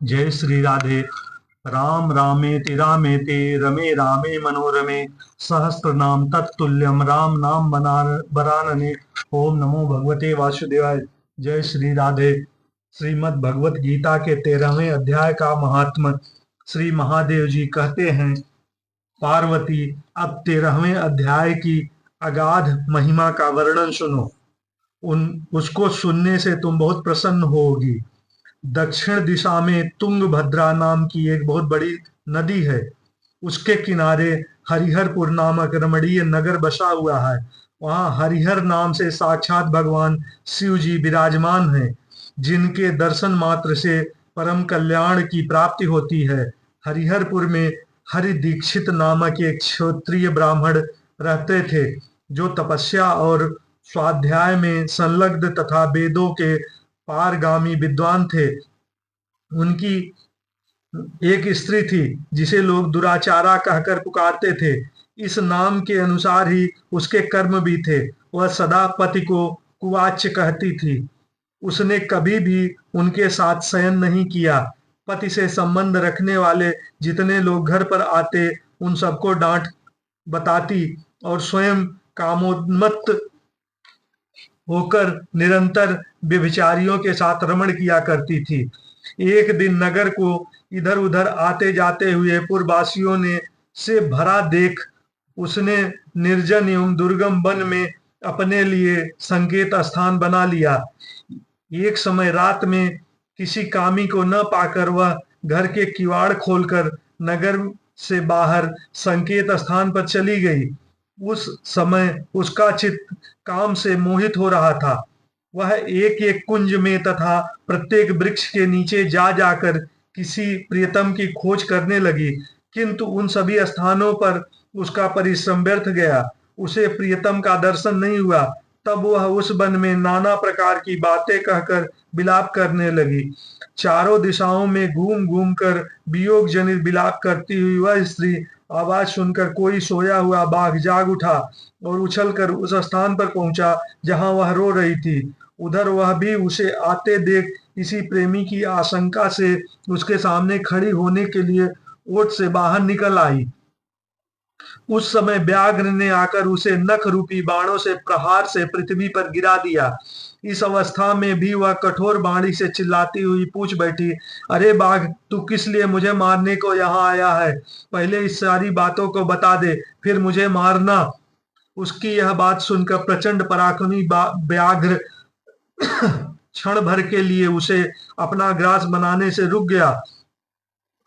जय श्री राधे। राम रामेति रामेति रमे रामे मनोरमे सहस्त्र नाम तत्तुल्यम राम नाम बरानने। ओम नमो भगवते वासुदेवाय। जय श्री राधे। श्रीमद् भगवत गीता के 13वें अध्याय का महात्म। श्री महादेव जी कहते हैं, पार्वती, अब 13वें अध्याय की अगाध महिमा का वर्णन सुनो। उसको सुनने से तुम बहुत प्रसन्न होगी। दक्षिण दिशा में तुंगभद्रा नाम की एक बहुत बड़ी नदी है। उसके किनारे हरिहरपुर नामक रमणीय नगर बसा हुआ है। वहां हरिहर नाम से साक्षात भगवान शिव जी विराजमान हैं, जिनके दर्शन मात्र से परम कल्याण की प्राप्ति होती है। हरिहरपुर में हरि दीक्षित नामक एक क्षत्रिय ब्राह्मण रहते थे, जो तपस्या और स्वाध्याय में संलग्न तथा वेदों के पारगामी विद्वान थे। उनकी एक स्त्री थी, जिसे लोग दुराचारा कहकर पुकारते थे। इस नाम के अनुसार ही उसके कर्म भी थे। वह सदा पति को कुवाच्य कहती थी। उसने कभी भी उनके साथ शयन नहीं किया। पति से संबंध रखने वाले जितने लोग घर पर आते, उन सबको डांट बताती और स्वयं कामोन्मत्त होकर निरंतर व्यभिचारियों के साथ रमण किया करती थी। एक दिन नगर को इधर उधर आते जाते हुए पुरवासियों ने से भरा देख उसने निर्जन एवं दुर्गम वन में अपने लिए संकेत स्थान बना लिया। एक समय रात में किसी कामी को न पाकर वह घर के किवाड़ खोलकर नगर से बाहर संकेत स्थान पर चली गई। उस समय उसका चित्त काम से मोहित हो रहा था। वह एक एक कुंज में तथा प्रत्येक वृक्ष के नीचे जा जाकर किसी प्रियतम की खोज करने लगी, किंतु उन सभी स्थानों पर उसका परिश्रम व्यर्थ गया। उसे प्रियतम का दर्शन नहीं हुआ। तब वह उस वन में नाना प्रकार की बातें कहकर विलाप करने लगी। चारों दिशाओं में घूम घूम कर वियोग जनित विलाप करती हुई वह स्त्री आवाज सुनकर कोई सोया हुआ बाघ जाग उठा और उछलकर उस स्थान पर पहुंचा जहां वह रो रही थी। उधर वह भी उसे आते देख इसी प्रेमी की आशंका से उसके सामने खड़ी होने के लिए ओट से बाहर निकल आई। उस समय व्याघ्र ने आकर उसे नख रूपी बाणों से प्रहार से पृथ्वी पर गिरा दिया। इस अवस्था में भी वह कठोर बाणी से चिल्लाती हुई पूछ बैठी, अरे बाघ, तू किस लिए मुझे मारने को यहाँ आया है? पहले इस सारी बातों को बता दे, फिर मुझे मारना। उसकी यह बात सुनकर प्रचंड पराक्रमी व्याघ्र क्षण भर के लिए उसे अपना ग्रास बनाने से रुक गया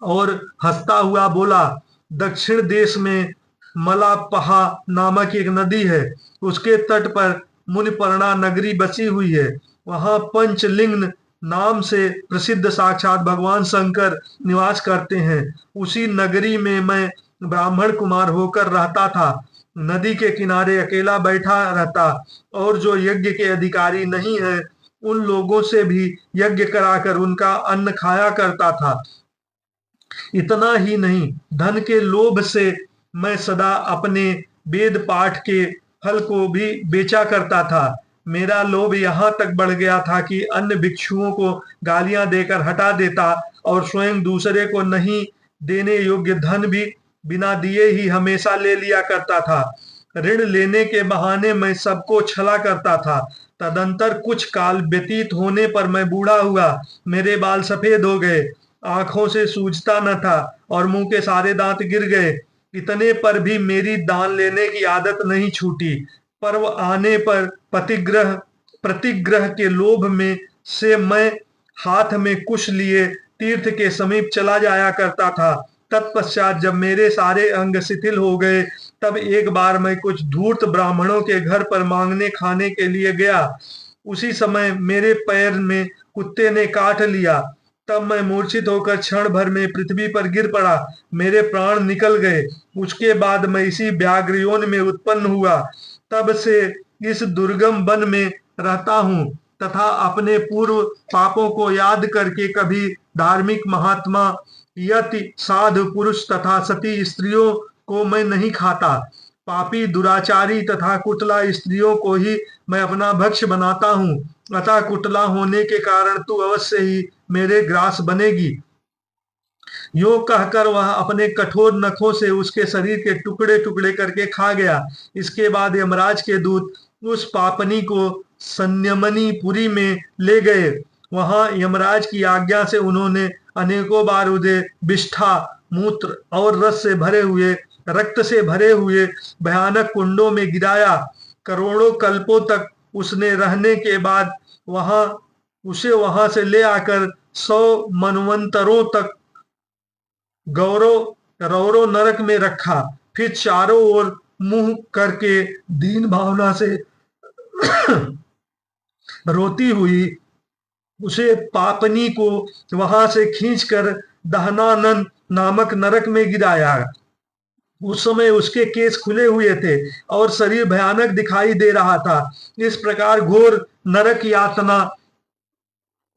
और हंसता हुआ बोला, दक्षिण देश में मलापहा नामक एक नदी है। उसके तट पर मुनिपर्णा नगरी बसी हुई है। वहां पंचलिंग नाम से प्रसिद्ध साक्षात भगवान शंकर निवास करते हैं। उसी नगरी में मैं ब्राह्मण कुमार होकर रहता था। नदी के किनारे अकेला बैठा रहता और जो यज्ञ के अधिकारी नहीं है, उन लोगों से भी यज्ञ कराकर उनका अन्न खाया करता था। इतना ही नहीं, धन के लोभ से मैं सदा अपने वेद पाठ के फल को भी बेचा करता था। मेरा लोभ यहाँ तक बढ़ गया था कि अन्य भिक्षुओं को गालियां देकर हटा देता और स्वयं दूसरे को नहीं देने योग्य धन भी बिना दिए ही हमेशा ले लिया करता था। ऋण लेने के बहाने मैं सबको छला करता था। तदंतर कुछ काल व्यतीत होने पर मैं बूढ़ा हुआ। मेरे बाल सफेद हो गए, आंखों से सूझता न था और मुंह के सारे दांत गिर गए। इतने पर भी मेरी दान लेने की आदत नहीं छूटी। पर्व आने पर प्रतिग्रह के लोभ में से मैं हाथ में कुश लिए तीर्थ के समीप चला जाया करता था। तत्पश्चात जब मेरे सारे अंग शिथिल हो गए, तब एक बार मैं कुछ धूर्त ब्राह्मणों के घर पर मांगने खाने के लिए गया। उसी समय मेरे पैर में कुत्ते ने काट लिया। तब मैं मूर्छित होकर क्षण भर में पृथ्वी पर गिर पड़ा। मेरे प्राण निकल गए। उसके बाद मैं इसी व्याघ्रयोन में उत्पन्न हुआ। तब से इस दुर्गम वन में रहता हूँ तथा अपने पूर्व पापों को याद करके कभी धार्मिक महात्मा, यति, साधु पुरुष तथा सती स्त्रियों को मैं नहीं खाता। पापी, दुराचारी तथा कुटला स्त्रियों को ही मैं अपना भक्ष्य बनाता हूँ। अतः कुटला होने के कारण तू अवश्य ही मेरे ग्रास बनेगी। यूं कहकर वह अपने कठोर नखों से उसके शरीर के टुकड़े टुकड़े करके खा गया। इसके बाद यमराज के दूत उस पापनी को संयमनीपुरी में ले गए। वहां यमराज की आज्ञा से उन्होंने अनेकों बार उसे विष्ठा, मूत्र और रस से भरे हुए, रक्त से भरे हुए भयानक कुंडों में गिराया। करोड़ों कल्पों तक उसने रहने के बाद उसे वहां से ले आकर 100 मनवंतरों तक गौरव रौरव नरक में रखा। फिर चारों ओर मुंह करके दीन भावना से रोती हुई उसे पापनी को वहां से खींचकर दहनानंद नामक नरक में गिराया। उस समय उसके केस खुले हुए थे और शरीर भयानक दिखाई दे रहा था। इस प्रकार घोर नरक यातना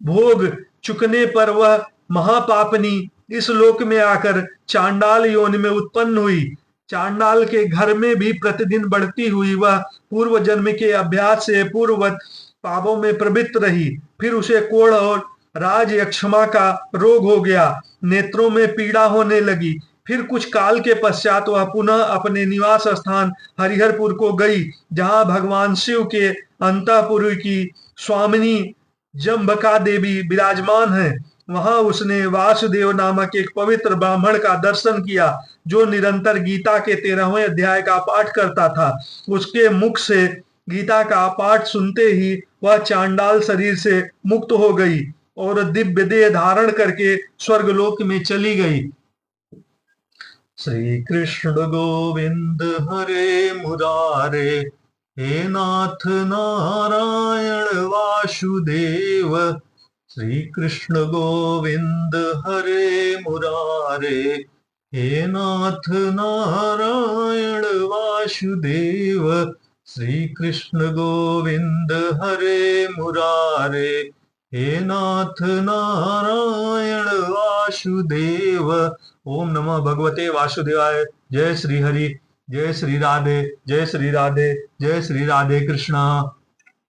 भोग चुकने पर वह महापापनी इस लोक में आकर चांडाल योनि में उत्पन्न हुई। चांडाल के घर में भी प्रतिदिन बढ़ती हुई वह पूर्व जन्म के अभ्यास से पूर्ववत पापों में प्रवृत्त रही। फिर उसे कोढ़ और राज यक्षमा का रोग हो गया, नेत्रों में पीड़ा होने लगी। फिर कुछ काल के पश्चात वह पुनः अपने निवास स्थान हरिहरपुर को गई, जहां भगवान शिव के अंतःपुर की स्वामिनी जम्बका देवी विराजमान है। वहां उसने वासुदेव नामक एक पवित्र ब्राह्मण का दर्शन किया, जो निरंतर गीता के 13वें अध्याय का पाठ करता था। उसके मुख से गीता का पाठ सुनते ही वह चांडाल शरीर से मुक्त हो गई और दिव्य देह धारण करके स्वर्गलोक में चली गई। श्री कृष्ण गोविंद हरे मुरारे, हे नाथ नारायण वासुदेव। श्री कृष्ण गोविंद हरे मुरारे, हे नाथ नारायण वासुदेव। श्री कृष्ण गोविंद हरे मुरारे, हे नाथ नारायण वासुदेव। ओम नमः भगवते वासुदेवाय। जय श्री हरि, जय श्री राधे, जय श्री राधे, जय श्री राधे कृष्णा।